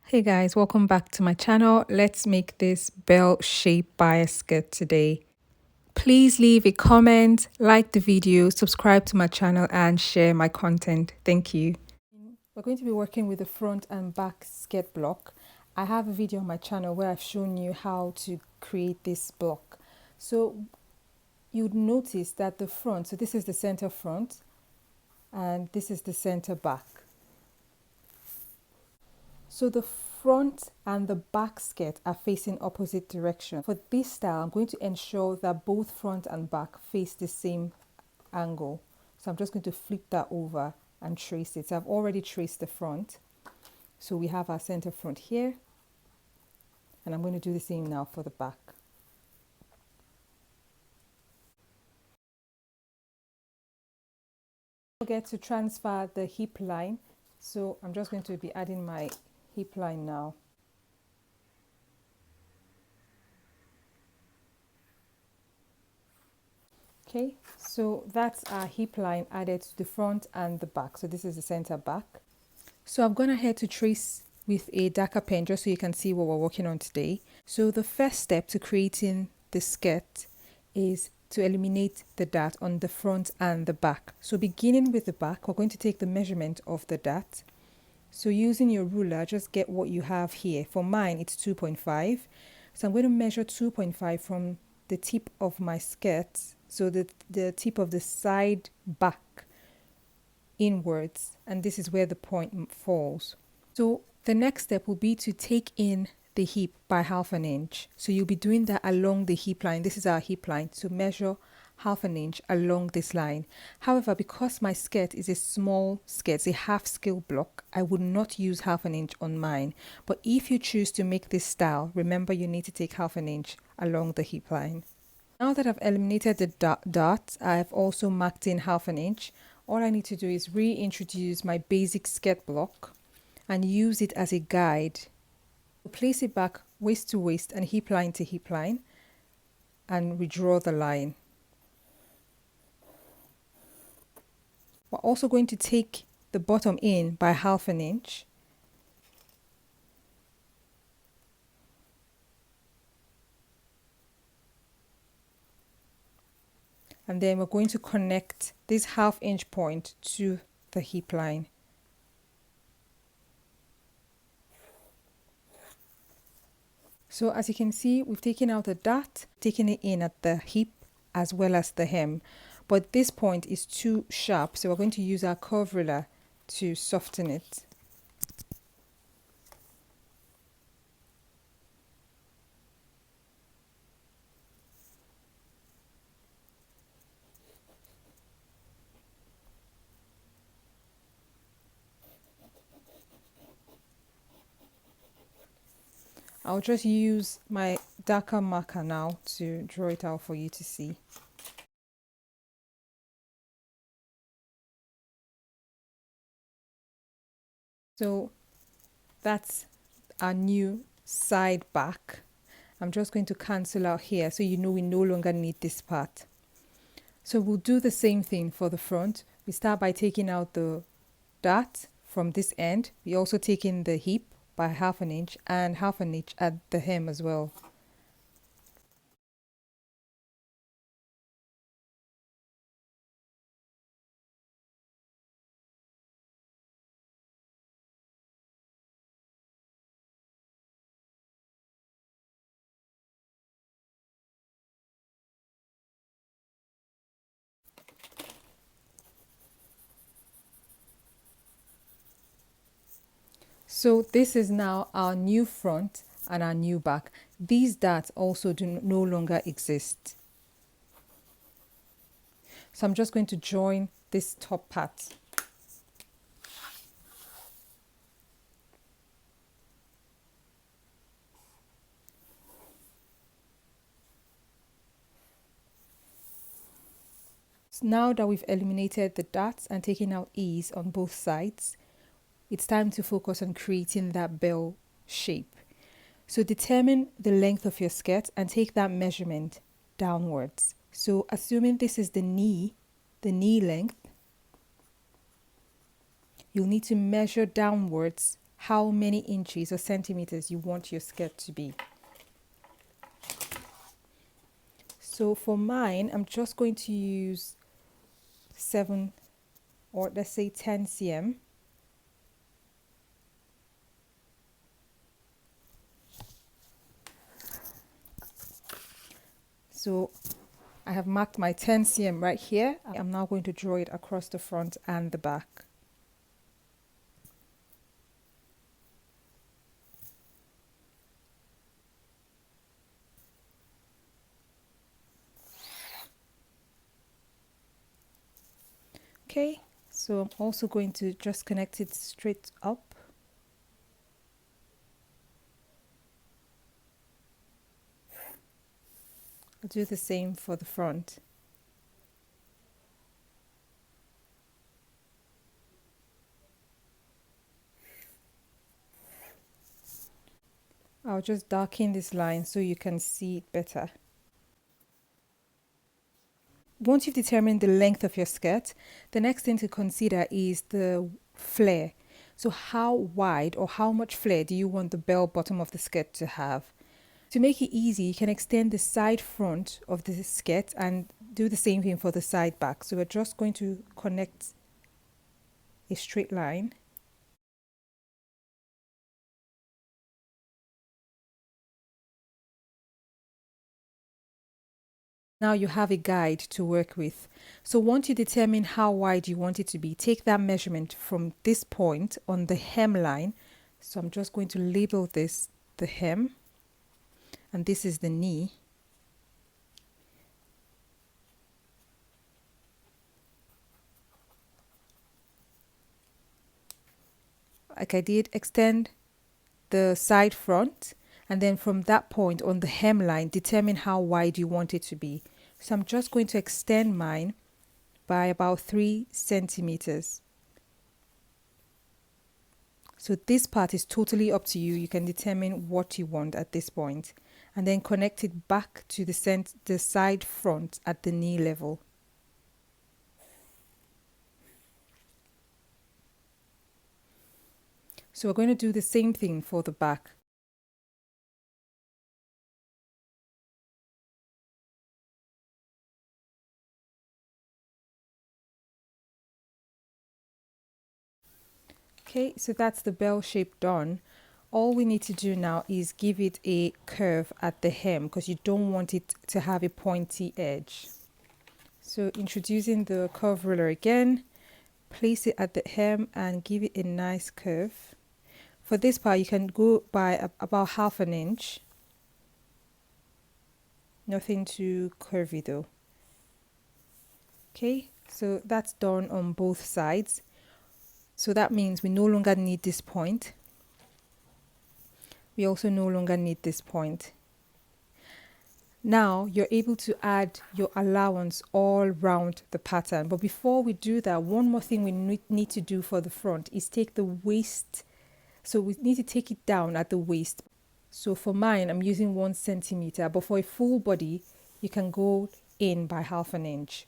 Hey guys, welcome back to my channel. Let's make this bell shape bias skirt today. Please leave a comment, like the video, subscribe to my channel and share my content. Thank you. We're going to be working with the front and back skirt block. I have a video on my channel where I've shown you how to create this block. So you'd notice that the front, so this is the center front and this is the center back. So the front and the back skirt are facing opposite direction. For this style, I'm going to ensure that both front and back face the same angle. So I'm just going to flip that over and trace it. So I've already traced the front. So we have our center front here. And I'm going to do the same now for the back. Don't forget to transfer the hip line. So I'm just going to be adding my hip line now. Okay, so that's our hip line added to the front and the back. So this is the center back. So I've gone ahead to trace with a darker pen just so you can see what we're working on today. So the first step to creating the skirt is to eliminate the dart on the front and the back. So beginning with the back, we're going to take the measurement of the dart. So using your ruler, just get what you have here. For mine, it's 2.5. So I'm going to measure 2.5 from the tip of my skirt. So the tip of the side back inwards, and this is where the point falls. So the next step will be to take in the hip by 1/2 inch. So you'll be doing that along the hip line. This is our hip line. So measure 1/2 inch along this line. However, because my skirt is a small skirt, it's a half scale block, I would not use 1/2 inch on mine. But if you choose to make this style, remember you need to take 1/2 inch along the hip line. Now that I've eliminated the dot, I've also marked in 1/2 inch. All I need to do is reintroduce my basic skirt block and use it as a guide. Place it back waist to waist and hip line to hip line and redraw the line. We're also going to take the bottom in by 1/2 inch. And then we're going to connect this 1/2 inch point to the hip line. So as you can see, we've taken out the dart, taken it in at the hip as well as the hem. But this point is too sharp, so we're going to use our curve ruler to soften it. I'll just use my darker marker now to draw it out for you to see. So that's our new side back. I'm just going to cancel out here so you know we no longer need this part. So we'll do the same thing for the front. We start by taking out the dart from this end. We also take in the hip by 1/2 inch and 1/2 inch at the hem as well. So this is now our new front and our new back. These darts also do no longer exist. So I'm just going to join this top part. So now that we've eliminated the darts and taken out ease on both sides, it's time to focus on creating that bell shape. So determine the length of your skirt and take that measurement downwards. So assuming this is the knee length, you'll need to measure downwards how many inches or centimeters you want your skirt to be. So for mine, I'm just going to use 7 or let's say 10 cm. So I have marked my 10 cm right here. I'm now going to draw it across the front and the back. Okay, so I'm also going to just connect it straight up. I'll do the same for the front. I'll just darken this line so you can see it better. Once you've determined the length of your skirt, the next thing to consider is the flare. So how wide or how much flare do you want the bell bottom of the skirt to have? To make it easy, you can extend the side front of the skirt and do the same thing for the side back. So we're just going to connect a straight line. Now you have a guide to work with. So once you determine how wide you want it to be, take that measurement from this point on the hemline. So I'm just going to label this the hem, and this is the knee. Like I did, extend the side front, and then from that point on the hemline, determine how wide you want it to be. So I'm just going to extend mine by about 3 centimeters. So this part is totally up to you. You can determine what you want at this point, and then connect it back to the side front at the knee level. So we're going to do the same thing for the back. Okay, so that's the bell shape done. All we need to do now is give it a curve at the hem because you don't want it to have a pointy edge. So introducing the curve ruler again, place it at the hem and give it a nice curve. For this part, you can go by about 1/2 inch. Nothing too curvy though. Okay, so that's done on both sides. So that means we no longer need this point. We also no longer need this point. Now you're able to add your allowance all round the pattern. But before we do that, one more thing we need to do for the front is take the waist. So we need to take it down at the waist. So for mine, I'm using 1 centimeter, but for a full body, you can go in by 1/2 inch.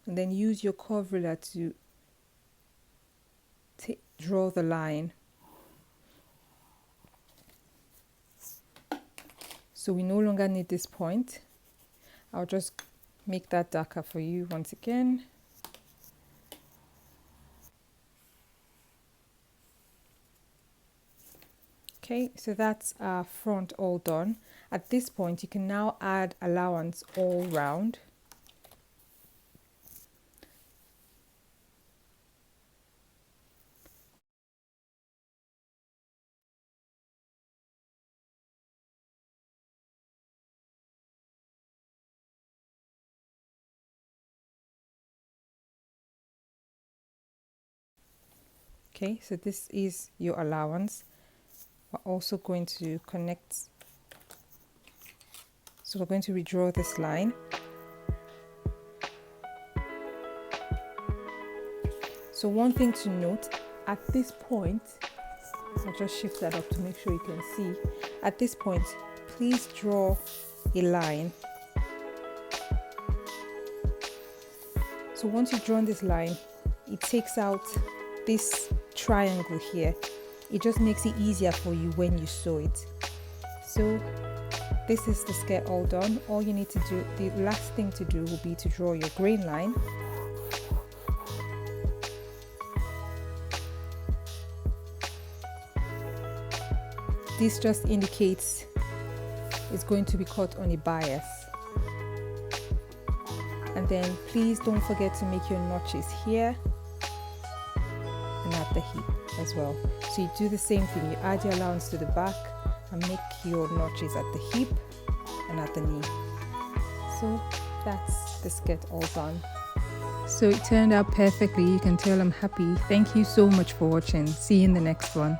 And then use your curve ruler to draw the line. So we no longer need this point. I'll just make that darker for you once again. Okay, so that's our front all done. At this point, you can now add allowance all round. Okay, so this is your allowance. We're also going to connect. So we're going to redraw this line. So one thing to note, at this point, I'll just shift that up to make sure you can see. At this point, please draw a line. So So once you've drawn this line, it takes out this triangle here. It just makes it easier for you when you sew it. So this is the skirt all done. All you need to do, the last thing to do will be to draw your grain line. This just indicates it's going to be cut on a bias. And then please don't forget to make your notches here and at the hip as well. So you do the same thing, you add your allowance to the back and make your notches at the hip and at the knee. So that's the skirt all done. So it turned out perfectly. You can tell I'm happy. Thank you so much for watching. See you in the next one.